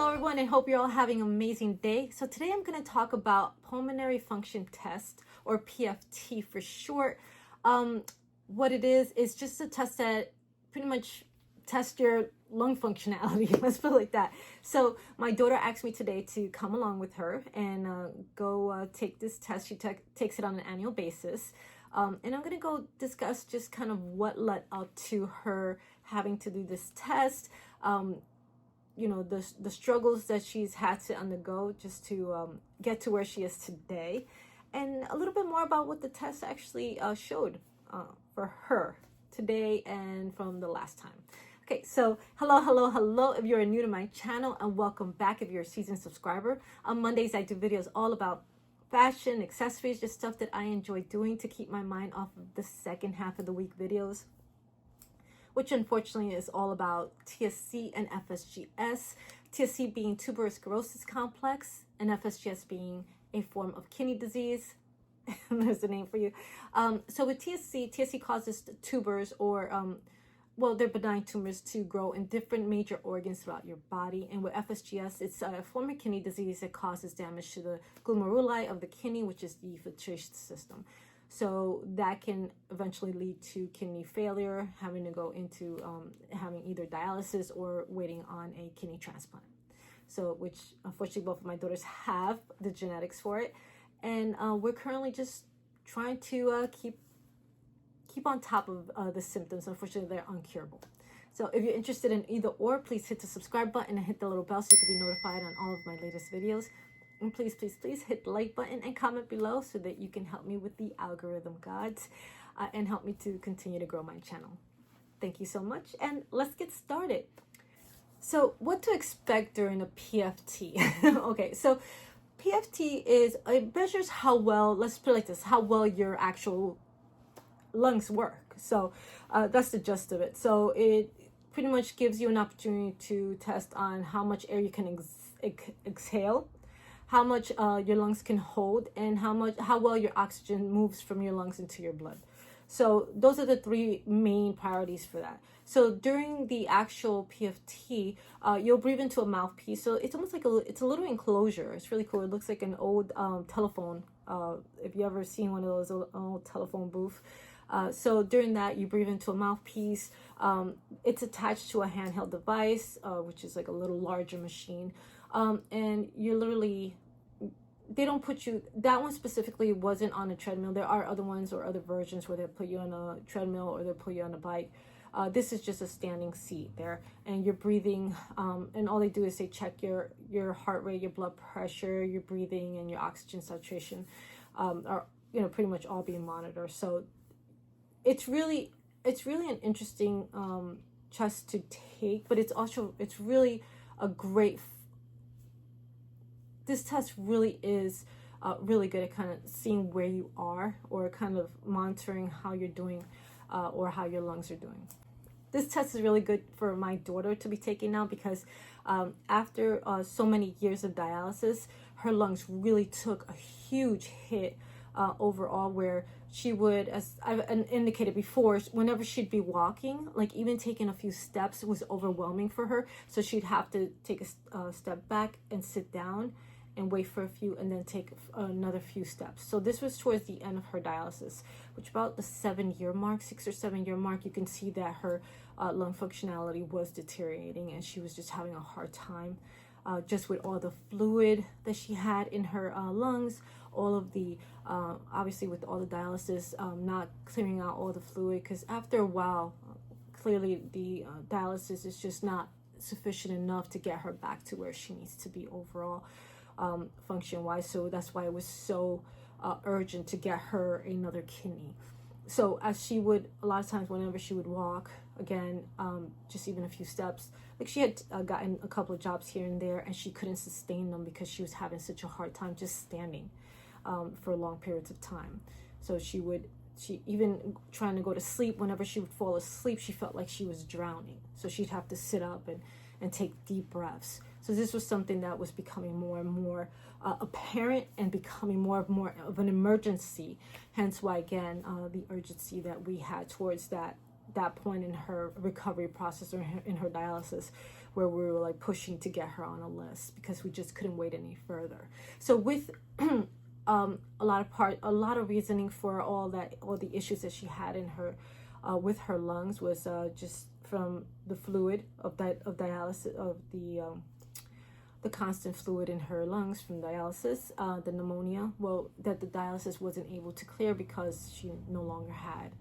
everyone, and hope you're all having an amazing day. So today I'm going to talk about pulmonary function test, or PFT for short. What it is just a test that pretty much tests your lung functionality. Let's put it like that. So my daughter asked me today to come along with her and go take this test. She takes it on an annual basis. And I'm going to go discuss just kind of what led up to her having to do this test. The struggles that she's had to undergo just to get to where she is today, and a little bit more about what the test actually showed for her today and from the last time. Okay, so hello if you're new to my channel, and welcome back if you're a seasoned subscriber. On Mondays I do videos all about fashion, accessories, just stuff that I enjoy doing to keep my mind off of the second half of the week videos, which unfortunately is all about TSC and FSGS. TSC being tuberous sclerosis complex, and FSGS being a form of kidney disease. There's a name for you. So with TSC causes tubers, or they're benign tumors, to grow in different major organs throughout your body. And with FSGS, it's a form of kidney disease that causes damage to the glomeruli of the kidney, which is the filtration system. So that can eventually lead to kidney failure, having to go into having either dialysis or waiting on a kidney transplant. So, which unfortunately both of my daughters have the genetics for it. And we're currently just trying to keep on top of the symptoms. Unfortunately, they're uncurable. So if you're interested in either or, please hit the subscribe button and hit the little bell so you can be notified on all of my latest videos. And please hit the like button and comment below so that you can help me with the algorithm gods and help me to continue to grow my channel. Thank you so much, and let's get started. So what to expect during a PFT? Okay, so PFT it measures how well, let's put it like this, how well your actual lungs work. So that's the gist of it. So it pretty much gives you an opportunity to test on how much air you can exhale, how much your lungs can hold, and how well your oxygen moves from your lungs into your blood. So those are the three main priorities for that. So during the actual PFT, you'll breathe into a mouthpiece. So it's almost like it's a little enclosure. It's really cool. It looks like an old telephone. If you ever seen one of those old telephone booth. So during that, you breathe into a mouthpiece. It's attached to a handheld device, which is like a little larger machine. And you literally, they don't put you, that one specifically wasn't on a treadmill. There are other ones or other versions where they'll put you on a treadmill or they'll put you on a bike. This is just a standing seat there, and you're breathing, and all they do is they check your heart rate, your blood pressure, your breathing, and your oxygen saturation are pretty much all being monitored. So it's really an interesting test to take, but it's really a great. This test really is really good at kind of seeing where you are, or kind of monitoring how you're doing, or how your lungs are doing. This test is really good for my daughter to be taking now, because after so many years of dialysis, her lungs really took a huge hit overall, where she would, as I've indicated before, whenever she'd be walking, like even taking a few steps was overwhelming for her. So she'd have to take a step back and sit down and wait for a few, and then take another few steps. So this was towards the end of her dialysis, which about the 6 or 7 year mark, you can see that her lung functionality was deteriorating, and she was just having a hard time just with all the fluid that she had in her lungs, all of the, obviously with all the dialysis, not clearing out all the fluid, because after a while, clearly the dialysis is just not sufficient enough to get her back to where she needs to be overall. Function wise. So that's why it was so urgent to get her another kidney. So as she would, a lot of times whenever she would walk again, just even a few steps, like she had gotten a couple of jobs here and there, and she couldn't sustain them because she was having such a hard time just standing for long periods of time. So she even trying to go to sleep, whenever she would fall asleep, she felt like she was drowning. So she'd have to sit up and take deep breaths. So this was something that was becoming more and more apparent, and becoming more and more of an emergency. Hence why, again, the urgency that we had towards that point in her recovery process, or in her dialysis, where we were like pushing to get her on a list because we just couldn't wait any further. So with a lot of reasoning for all the issues that she had in her with her lungs was just from the fluid of dialysis, of the constant fluid in her lungs from dialysis, the pneumonia, that the dialysis wasn't able to clear because she no longer had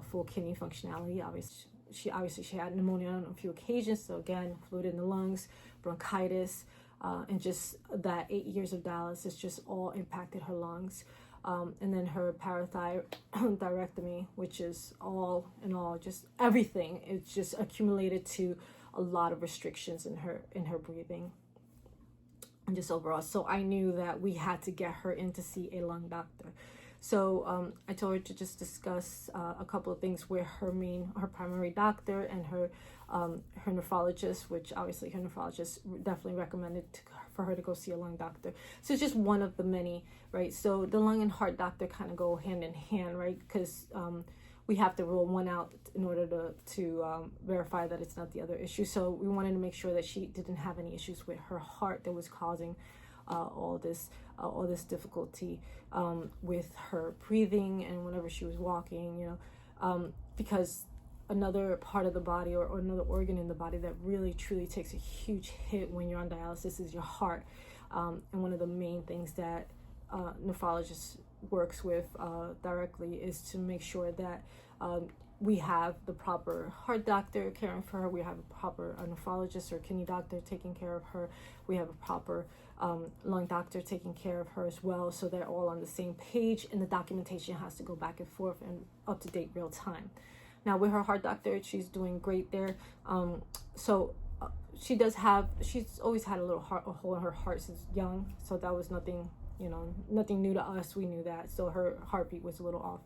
full kidney functionality. Obviously she had pneumonia on a few occasions, so again, fluid in the lungs, bronchitis, and just that 8 years of dialysis just all impacted her lungs. And then her parathyroidectomy, which is all in all just everything. It's just accumulated to a lot of restrictions in her breathing and just overall. So I knew that we had to get her in to see a lung doctor. So I told her to just discuss a couple of things with her primary doctor and her nephrologist, which obviously her nephrologist definitely recommended for her to go see a lung doctor. So it's just one of the many, right? So the lung and heart doctor kind of go hand in hand, right? Because we have to rule one out in order to verify that it's not the other issue. So we wanted to make sure that she didn't have any issues with her heart that was causing all this difficulty with her breathing and whenever she was walking, because another part of the body or another organ in the body that really truly takes a huge hit when you're on dialysis is your heart. And one of the main things that nephrologist works with directly is to make sure that we have the proper heart doctor caring for her, we have a proper nephrologist or kidney doctor taking care of her, we have a proper lung doctor taking care of her as well, so they're all on the same page and the documentation has to go back and forth and up to date real time. Now with her heart doctor, she's doing great there. She's always had a hole in her heart since young, so that was nothing new to us. We knew that, so her heartbeat was a little off.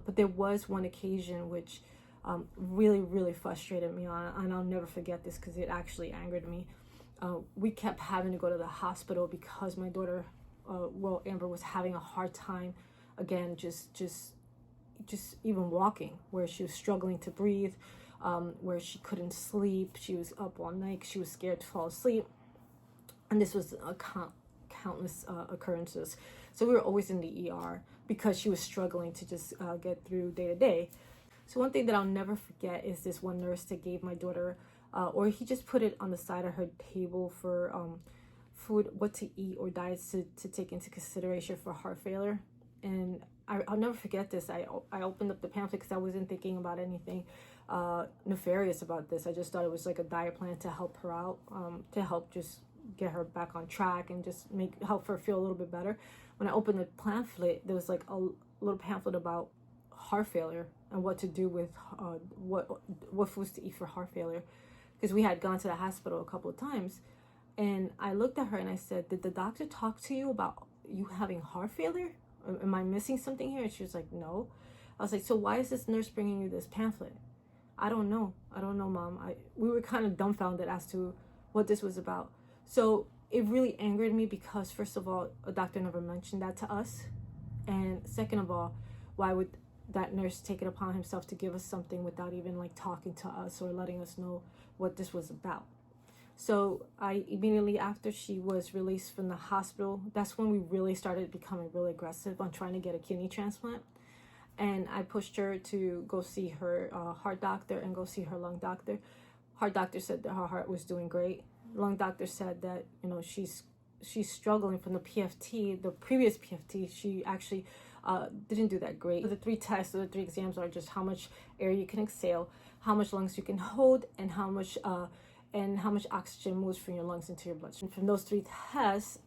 But there was one occasion which really, really frustrated me, and I'll never forget this because it actually angered me. We kept having to go to the hospital because my daughter, Amber, was having a hard time, again, just even walking, where she was struggling to breathe, where she couldn't sleep. She was up all night. She was scared to fall asleep. And this was countless occurrences. So we were always in the ER because she was struggling to just get through day to day. So one thing that I'll never forget is this one nurse that gave my daughter, or he just put it on the side of her table for food, what to eat or diets to take into consideration for heart failure. And I'll never forget this. I opened up the pamphlet because I wasn't thinking about anything nefarious about this. I just thought it was like a diet plan to help her out, to help just get her back on track and just help her feel a little bit better. When I opened the pamphlet, there was like a little pamphlet about heart failure and what to do with what foods to eat for heart failure, because we had gone to the hospital a couple of times. And I looked at her and I said, "Did the doctor talk to you about you having heart failure? Am I missing something here?" And she was like, "No." I was like, "So why is this nurse bringing you this pamphlet?" I don't know, Mom." We were kind of dumbfounded as to what this was about. So it really angered me because, first of all, a doctor never mentioned that to us. And second of all, why would that nurse take it upon himself to give us something without even like talking to us or letting us know what this was about? So I immediately after she was released from the hospital, that's when we really started becoming really aggressive on trying to get a kidney transplant. And I pushed her to go see her heart doctor and go see her lung doctor. Heart doctor said that her heart was doing great. Lung doctor said that, she's struggling from the PFT, the previous PFT. She actually didn't do that great. The 3 tests or the 3 exams are just how much air you can exhale, how much lungs you can hold, and how much oxygen moves from your lungs into your bloodstream. From those 3 tests,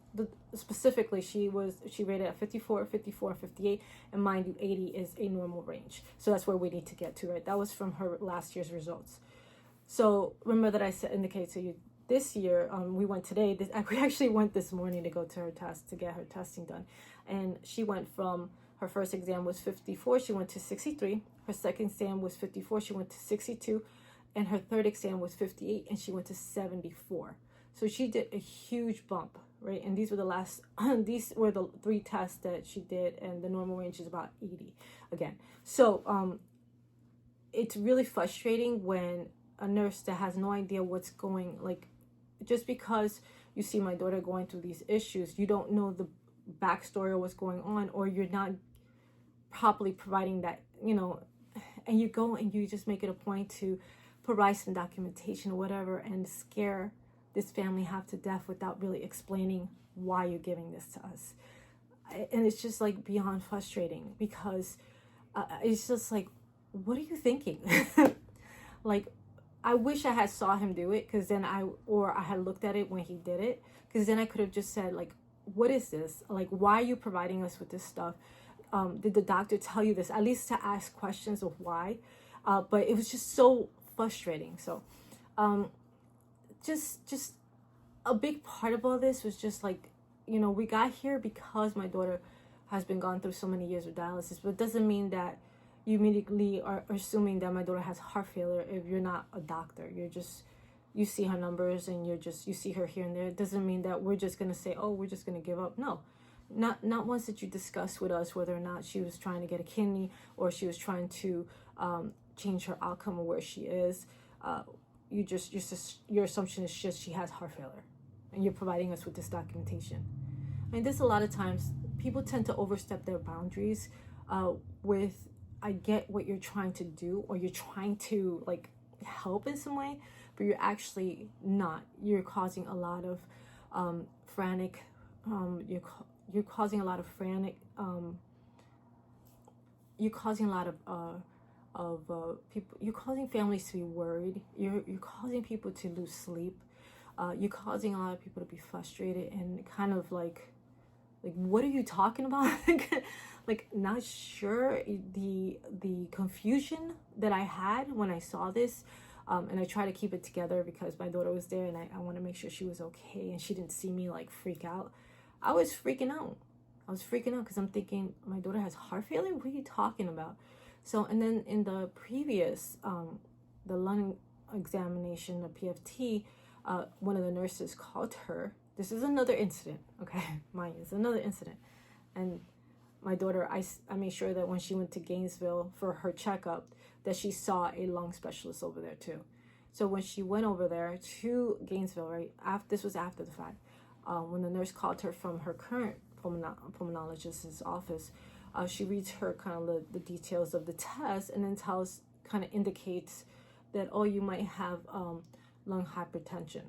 specifically, she rated at 54, 54, 58, and mind you, 80 is a normal range. So that's where we need to get to, right? That was from her last year's results. So remember that I indicated to you this year, we went today. We actually went this morning to go to her test to get her testing done, and she went from her first exam was 54, she went to 63. Her second exam was 54, she went to 62, and her third exam was 58, and she went to 74. So she did a huge bump, right? And these were the 3 tests that she did, and the normal range is about 80 again. So it's really frustrating when a nurse that has no idea what's going, like, just because you see my daughter going through these issues, you don't know the backstory of what's going on, or you're not properly providing that, and you go and you just make it a point to provide some documentation or whatever and scare this family half to death without really explaining why you're giving this to us. And it's just like beyond frustrating, because it's just like, what are you thinking? Like, I wish I had saw him do it, because then I had looked at it when he did it, because then I could have just said, like, what is this? Like, why are you providing us with this stuff? Did the doctor tell you this? At least to ask questions of why. But it was just so frustrating. So just a big part of all this was just like, we got here because my daughter has been gone through so many years of dialysis, but it doesn't mean that you immediately are assuming that my daughter has heart failure if you're not a doctor. You see her numbers and you see her here and there. It doesn't mean that we're just going to say, oh, we're just going to give up. No, not once did you discuss with us whether or not she was trying to get a kidney or she was trying to change her outcome of where she is. Your assumption is just she has heart failure, and you're providing us with this documentation. I mean, there's a lot of times people tend to overstep their boundaries with, I get what you're trying to do, or you're trying to like help in some way, but you're actually not. You're causing a lot of frantic. You're causing a lot of frantic. You're causing a lot of people. You're causing families to be worried. You're causing people to lose sleep. You're causing a lot of people to be frustrated and kind of like what are you talking about? Like not sure. The confusion that I had when I saw this, and I try to keep it together because my daughter was there and I want to make sure she was okay and she didn't see me like freak out. I was freaking out because I'm thinking, my daughter has heart failure? What are you talking about? So, and then in the previous, the lung examination, the PFT, one of the nurses called her. This is another incident, okay? Mind you, it's another incident. And my daughter, I made sure that when she went to Gainesville for her checkup, that she saw a lung specialist over there too. So when she went over there to Gainesville, right, this was after the fact, when the nurse called her from her current pulmonologist's office, she reads her kind of the details of the test and then indicates that, oh, you might have lung hypertension.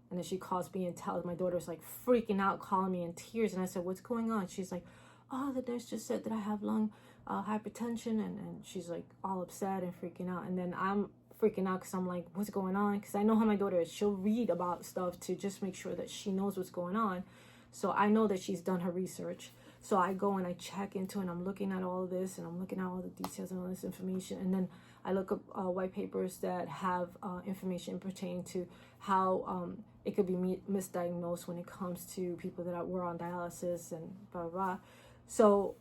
And then she calls me and tells, my daughter's like freaking out, calling me in tears. And I said, what's going on? She's like, oh, the nurse just said that I have lung hypertension. And she's like all upset and freaking out. And then I'm freaking out because I'm like, what's going on? Because I know how my daughter is. She'll read about stuff to just make sure that she knows what's going on. So I know that she's done her research. So I go and I check into it, and I'm looking at all of this, and I'm looking at all the details and all this information. And then I look up white papers that have information pertaining to how it could be misdiagnosed when it comes to people that were on dialysis and blah, blah, blah. So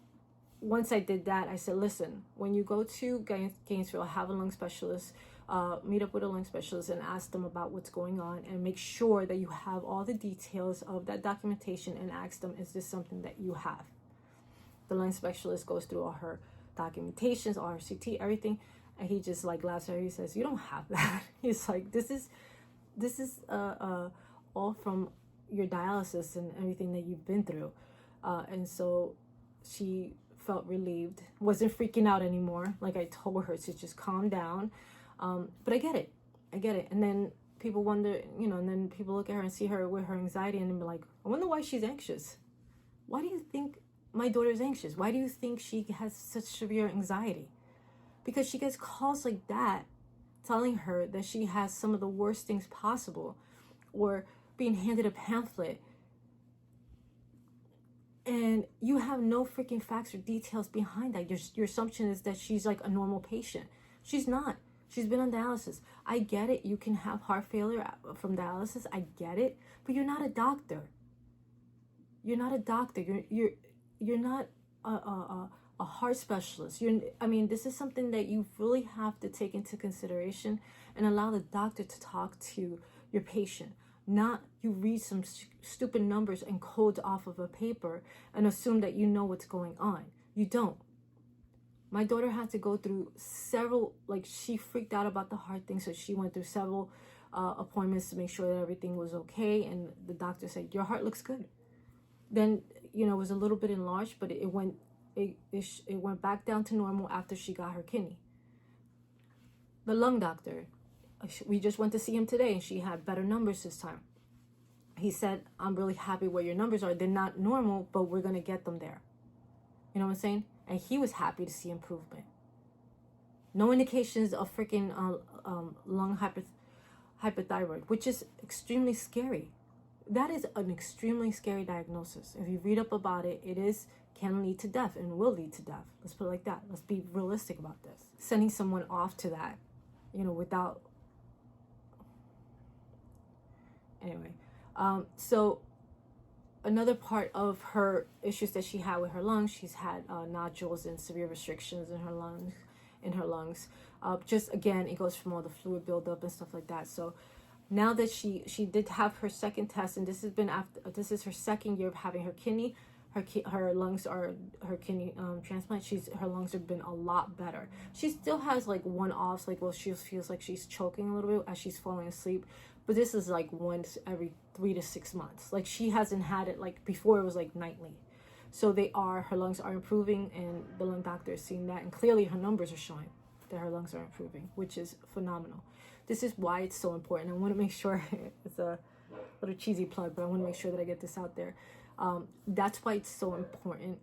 once I did that, I said, listen, when you go to Gainesville, have a lung specialist, meet up with a lung specialist and ask them about what's going on, and make sure that you have all the details of that documentation and ask them, is this something that you have? The lung specialist goes through all her documentations, all her CT, everything, and he just like laughs at her. He says, you don't have that. He's like, this is all from your dialysis and everything that you've been through. And so she felt relieved, wasn't freaking out anymore. Like I told her to just calm down. But I get it. And then people wonder, and then people look at her and see her with her anxiety and be like, I wonder why she's anxious. Why do you think my daughter's anxious? Why do you think she has such severe anxiety? Because she gets calls like that telling her that she has some of the worst things possible, or being handed a pamphlet, and you have no freaking facts or details behind that. Your assumption is that she's like a normal patient. She's not. She's been on dialysis. I get it. You can have heart failure from dialysis. I get it. But you're not a doctor. You're not a doctor. You're not a heart specialist. This is something that you really have to take into consideration and allow the doctor to talk to your patient. Not you read some stupid numbers and codes off of a paper and assume that you know what's going on. You don't. My daughter had to go through several, like, she freaked out about the heart thing, so she went through several appointments to make sure that everything was okay, and the doctor said, your heart looks good. Then, you know, it was a little bit enlarged, but it went back down to normal after she got her kidney. The lung doctor, we just went to see him today, and she had better numbers this time. He said, I'm really happy where your numbers are. They're not normal, but we're going to get them there. You know what I'm saying? And he was happy to see improvement. No indications of freaking lung hypothyroid, which is extremely scary. That is an extremely scary diagnosis. If you read up about it, can lead to death and will lead to death. Let's put it like that. Let's be realistic about this. Sending someone off to that, you know, without... Anyway, so another part of her issues that she had with her lungs, she's had nodules and severe restrictions in her lungs. Just again, it goes from all the fluid buildup and stuff like that. So now that she did have her second test, and this is her second year of having her kidney, her lungs are her kidney transplant. Her lungs have been a lot better. She still has like one-offs, like, well, she feels like she's choking a little bit as she's falling asleep, but this is like once every 3 to 6 months. Like, she hasn't had it like before. It was like nightly. So her lungs are improving, and the lung doctor is seeing that, and clearly her numbers are showing that her lungs are improving, which is phenomenal. This is why it's so important. I want to make sure, it's a little cheesy plug, but I want to make sure that I get this out there. That's why it's so important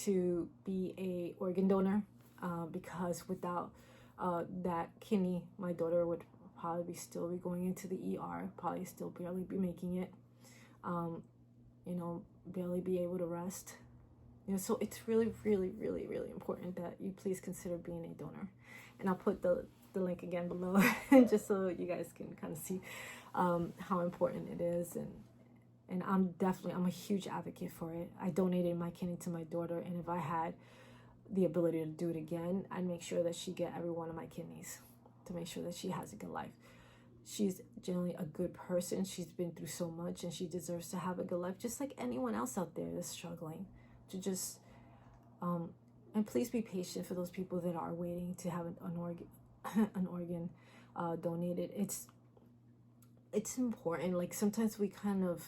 to be a organ donor, because without that kidney, my daughter would probably still be going into the ER, probably still barely be making it, you know, barely be able to rest. You know, so it's really, really, really, really important that you please consider being a donor. And I'll put the link again below, just so you guys can kind of see how important it is. And I'm a huge advocate for it. I donated my kidney to my daughter, and if I had the ability to do it again, I'd make sure that she get every one of my kidneys to make sure that she has a good life. She's generally a good person. She's been through so much, and she deserves to have a good life, just like anyone else out there that's struggling to just and please be patient for those people that are waiting to have an organ donated. It's important. Like, sometimes we kind of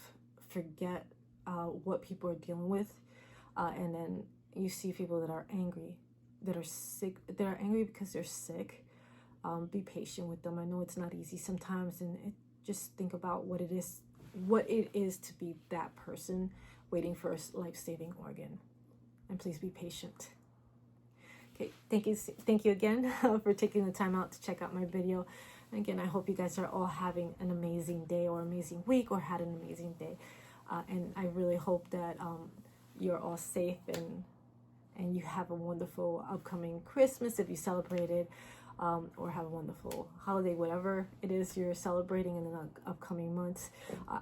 forget what people are dealing with, and then you see people that are angry, that are sick, that are angry because they're sick. Be patient with them. I know it's not easy sometimes, and just think about what it is to be that person waiting for a life-saving organ. And please be patient. Okay, thank you again for taking the time out to check out my video. And again, I hope you guys are all having an amazing day or amazing week, or had an amazing day. And I really hope that you're all safe, and you have a wonderful upcoming Christmas if you celebrated, or have a wonderful holiday, whatever it is you're celebrating in the upcoming months.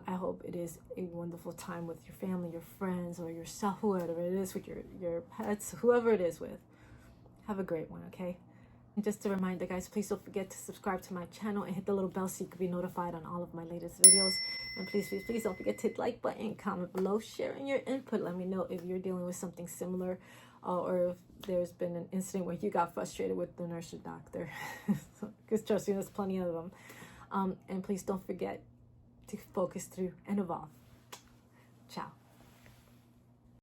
I hope it is a wonderful time with your family, your friends, or yourself, whoever it is, with your pets, whoever it is with. Have a great one, okay? And just a reminder, guys, please don't forget to subscribe to my channel and hit the little bell so you can be notified on all of my latest videos. And please don't forget to hit the like button, comment below, sharing your input. Let me know if you're dealing with something similar, or if there's been an incident where you got frustrated with the nurse or doctor. Because trust me, there's plenty of them. And please don't forget to focus through and evolve. Ciao.